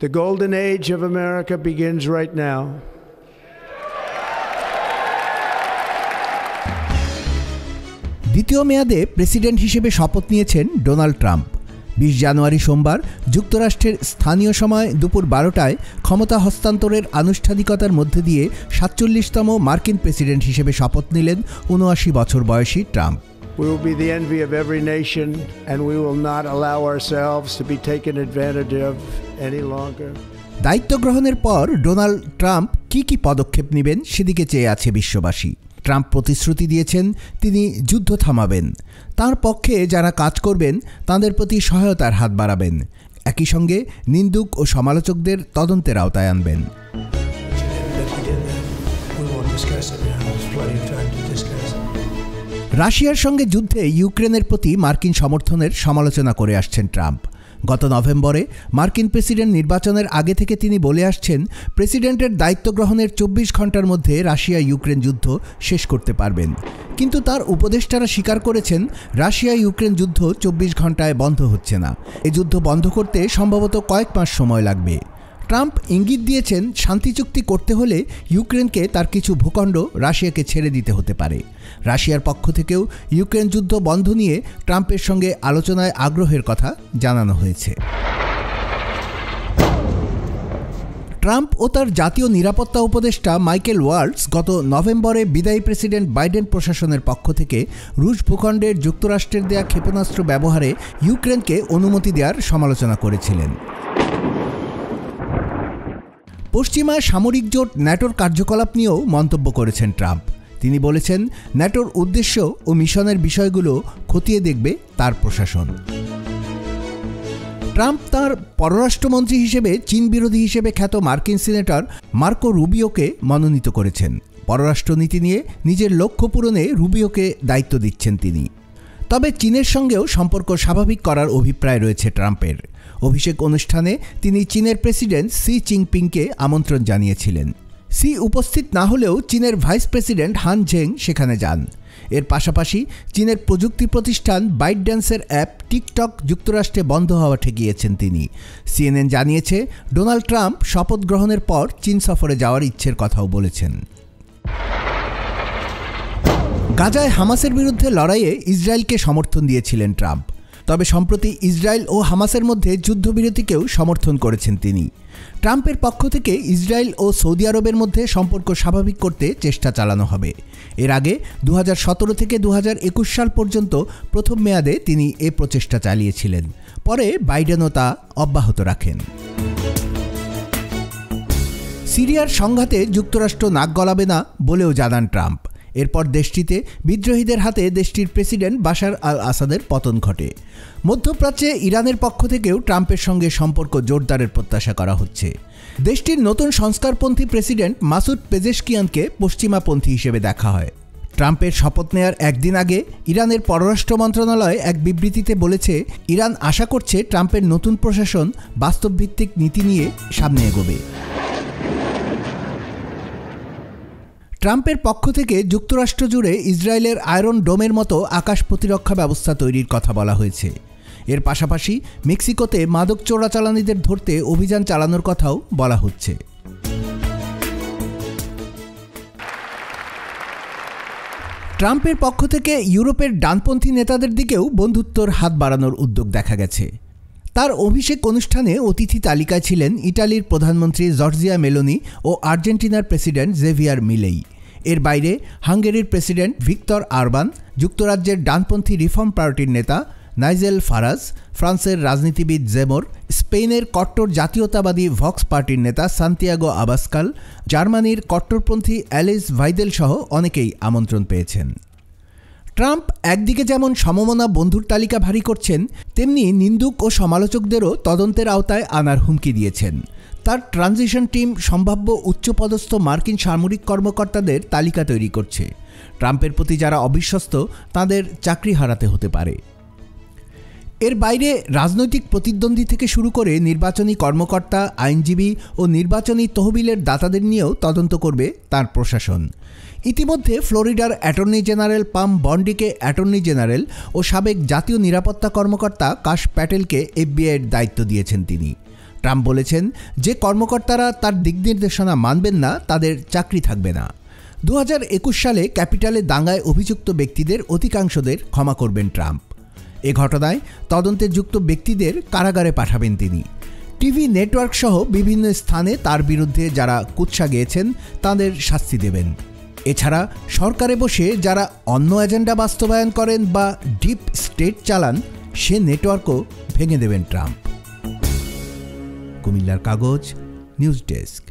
The golden age of America begins right now. দ্বিতীয় মেয়াদে president হিসেবে শপথ নিয়েছেন ডোনাল্ড ট্রাম্প। 20 জানুয়ারি সোমবার যুক্তরাষ্ট্রের স্থানীয় সময় দুপুর 12টায় ক্ষমতা হস্তান্তরের আনুষ্ঠানিকতার মধ্যে দিয়ে 47তম মার্কিন প্রেসিডেন্ট হিসেবে শপথ নিলেন 79 বছর বয়সী Trump. We will be the envy of every nation, and we will not allow ourselves to be taken advantage of any longer. দায়িত্ব গ্রহণের পর ডোনাল্ড ট্রাম্প কি পদক্ষেপ নেবেন সেদিকে চেয়ে আছে বিশ্ববাসী। ট্রাম্প প্রতিশ্রুতি দিয়েছেন তিনি যুদ্ধ থামাবেন, তার পক্ষে যারা কাজ করবেন তাদের প্রতি সহায়তার হাত বাড়াবেন, একই সঙ্গে নিন্দুক ও সমালোচকদের তদন্তের আওতায় আনবেন। রাশিয়ার সঙ্গে যুদ্ধে ইউক্রেনের প্রতি মার্কিন সমর্থনের সমালোচনা করে আসছেন ট্রাম্প। গত নভেম্বরে মার্কিন প্রেসিডেন্ট নির্বাচনের আগে থেকে তিনি বলে আসছেন প্রেসিডেন্টের দায়িত্ব গ্রহণের 24 ঘন্টার মধ্যে রাশিয়া ইউক্রেন যুদ্ধ শেষ করতে পারবেন, কিন্তু তার উপদেষ্টারা স্বীকার করেছেন রাশিয়া ইউক্রেন যুদ্ধ 24 ঘন্টায় বন্ধ হচ্ছে না। এই যুদ্ধ বন্ধ করতে সম্ভবত কয়েক মাস সময় লাগবে। ট্রাম্প ইঙ্গিত দিয়েছেন শান্তি চুক্তি করতে হলে ইউক্রেনকে তার কিছু ভূখণ্ড রাশিয়াকে ছেড়ে দিতে হতে পারে। রাশিয়ার পক্ষ থেকেও ইউক্রেন যুদ্ধ বন্ধ নিয়ে ট্রাম্পের সঙ্গে আলোচনায় আগ্রহের কথা জানানো হয়েছে। ট্রাম্প ও তার জাতীয় নিরাপত্তা উপদেষ্টা মাইকেল ওয়ালটজ গত নভেম্বরে বিদায়ী প্রেসিডেন্ট বাইডেন প্রশাসনের পক্ষ থেকে রুশ ভূখণ্ডের যুক্তরাষ্ট্রের দেয়া ক্ষেপণাস্ত্র ব্যবহারে ইউক্রেনকে অনুমতি দেওয়ার সমালোচনা করেছিলেন। পশ্চিমা সামরিক জোট ন্যাটোর কার্যকলাপ নিয়েও মন্তব্য করেছেন ট্রাম্প। তিনি বলেছেন ন্যাটোর উদ্দেশ্য ও মিশনের বিষয়গুলো খতিয়ে দেখবে তার প্রশাসন। ট্রাম্প তাঁর পররাষ্ট্রমন্ত্রী হিসেবে চীন বিরোধী হিসেবে খ্যাত মার্কিন সিনেটর মার্কো রুবিওকে মনোনীত করেছেন। পররাষ্ট্রনীতি নিয়ে নিজের লক্ষ্য পূরণে রুবিওকে দায়িত্ব দিচ্ছেন তিনি। তবে চীনের সঙ্গেও সম্পর্ক স্বাভাবিক করার অভিপ্রায় রয়েছে ট্রাম্পের। অভিষেক অনুষ্ঠানে তিনি চীনের প্রেসিডেন্ট শি জিনপিংকে আমন্ত্রণ জানিয়েছিলেন। শি উপস্থিত না হলেও চীনের ভাইস প্রেসিডেন্ট হান ঝেং সেখানে যান। এর পাশাপাশি চীনের প্রযুক্তি প্রতিষ্ঠান বাইট ড্যান্সের অ্যাপ টিকটক যুক্তরাষ্ট্রে বন্ধ হওয়া ঠেকিয়েছেন তিনি। সিএনএন জানিয়েছে ডোনাল্ড ট্রাম্প শপথ গ্রহণের পর চীন সফরে যাওয়ার ইচ্ছের কথাও বলেছেন। গাজায় হামাসের বিরুদ্ধে লড়াইয়ে ইসরায়েলকে সমর্থন দিয়েছিলেন ট্রাম্প। তবে সম্প্রতি ইসরায়েল ও হামাসের মধ্যে যুদ্ধবিরতিকেও সমর্থন করেছেন তিনি। ট্রাম্পের পক্ষ থেকে ইসরায়েল ও সৌদি আরবের মধ্যে সম্পর্ক স্বাভাবিক করতে চেষ্টা চালানো হবে। এর আগে 2017 থেকে 2021 সাল পর্যন্ত প্রথম মেয়াদে তিনি এ প্রচেষ্টা চালিয়েছিলেন। পরে বাইডেনও তা অব্যাহত রাখেন। সিরিয়ার সংঘাতে যুক্তরাষ্ট্র নাক গলাবে না বলেও জানান ট্রাম্প। এরপর দেশটিতে বিদ্রোহীদের হাতে দেশটির প্রেসিডেন্ট বাশার আল আসাদের পতন ঘটে। মধ্যপ্রাচ্যে ইরানের পক্ষ থেকেও ট্রাম্পের সঙ্গে সম্পর্ক জোরদারের প্রত্যাশা করা হচ্ছে। দেশটির নতুন সংস্কারপন্থী প্রেসিডেন্ট মাসুদ পেজেশকিয়ানকে পশ্চিমাপন্থী হিসেবে দেখা হয়। ট্রাম্পের শপথ নেয়ার একদিন আগে ইরানের পররাষ্ট্র মন্ত্রণালয় এক বিবৃতিতে বলেছে ইরান আশা করছে ট্রাম্পের নতুন প্রশাসন বাস্তবভিত্তিক নীতি নিয়ে সামনে এগোবে। ট্রাম্পের পক্ষ থেকে যুক্তরাষ্ট্র জুড়ে ইসরায়েলের আয়রন ডোমের মতো আকাশ প্রতিরক্ষা ব্যবস্থা তৈরির কথা বলা হয়েছে। এর পাশাপাশি মেক্সিকোতে মাদক চোরাচালানিদের ধরতে অভিযান চালানোর কথাও বলা হচ্ছে। ট্রাম্পের পক্ষ থেকে ইউরোপের ডানপন্থী নেতাদের দিকেও বন্ধুত্বর হাত বাড়ানোর উদ্যোগ দেখা গেছে। তার অভিষেক অনুষ্ঠানে অতিথি তালিকায় ছিলেন ইটালির প্রধানমন্ত্রী জর্জিয়া মেলোনি ও আর্জেন্টিনার প্রেসিডেন্ট জেভিয়ার মিলেই। এর বাইরে হাঙ্গেরির প্রেসিডেন্ট ভিক্টর আরবান, যুক্তরাজ্যের ডানপন্থী রিফর্ম পার্টির নেতা নাইজেল ফারাজ, ফ্রান্সের রাজনীতিবিদ জেমোর, স্পেনের কট্টর জাতীয়তাবাদী ভক্স পার্টির নেতা সান্তিয়াগো আবাসকাল, জার্মানির কট্টরপন্থী অ্যালিস ভাইদেল সহ অনেকেই আমন্ত্রণ পেয়েছেন। ট্রাম্প একদিকে যেমন সমমনা বন্ধুর তালিকা ভারী করছেন, তেমনি নিন্দুক ও সমালোচকদেরও তদন্তের আওতায় আনার হুমকি দিয়েছেন। তার ট্রানজিশন টিম সম্ভাব্য উচ্চপদস্থ মার্কিন সামরিক কর্মকর্তাদের তালিকা তৈরি করছে। ট্রাম্পের প্রতি যারা অবিশ্বস্ত তাদের চাকরি হারাতে হতে পারে। এর বাইরে রাজনৈতিক প্রতিদ্বন্দ্বী থেকে শুরু করে নির্বাচনী কর্মকর্তা, আইনজীবী ও নির্বাচনী তহবিলের দাতাদের নিয়েও তদন্ত করবে তার প্রশাসন। ইতিমধ্যে ফ্লোরিডার অ্যাটর্নি জেনারেল পাম বন্ডিকে অ্যাটর্নি জেনারেল ও সাবেক জাতীয় নিরাপত্তা কর্মকর্তা কাশ প্যাটেলকে এফবিআইয়ের দায়িত্ব দিয়েছেন তিনি। ট্রাম্প বলেছেন যে কর্মকর্তারা তার দিক নির্দেশনা মানবেন না তাদের চাকরি থাকবে না। 2021 সালে ক্যাপিটালে দাঙ্গায় অভিযুক্ত ব্যক্তিদের অধিকাংশদের ক্ষমা করবেন ট্রাম্প। এ ঘটনায় তদন্তে যুক্ত ব্যক্তিদের কারাগারে পাঠাবেন তিনি। টিভি নেটওয়ার্ক সহ বিভিন্ন স্থানে তার বিরুদ্ধে যারা কুৎসা গেয়েছেন তাদের শাস্তি দেবেন। এছাড়া সরকারে বসে যারা অন্য এজেন্ডা বাস্তবায়ন করেন বা ডিপ স্টেট চালান সে নেটওয়ার্কও ভেঙে দেবেন ট্রাম্প। কুমিল্লার কাগজ, নিউজ ডেস্ক।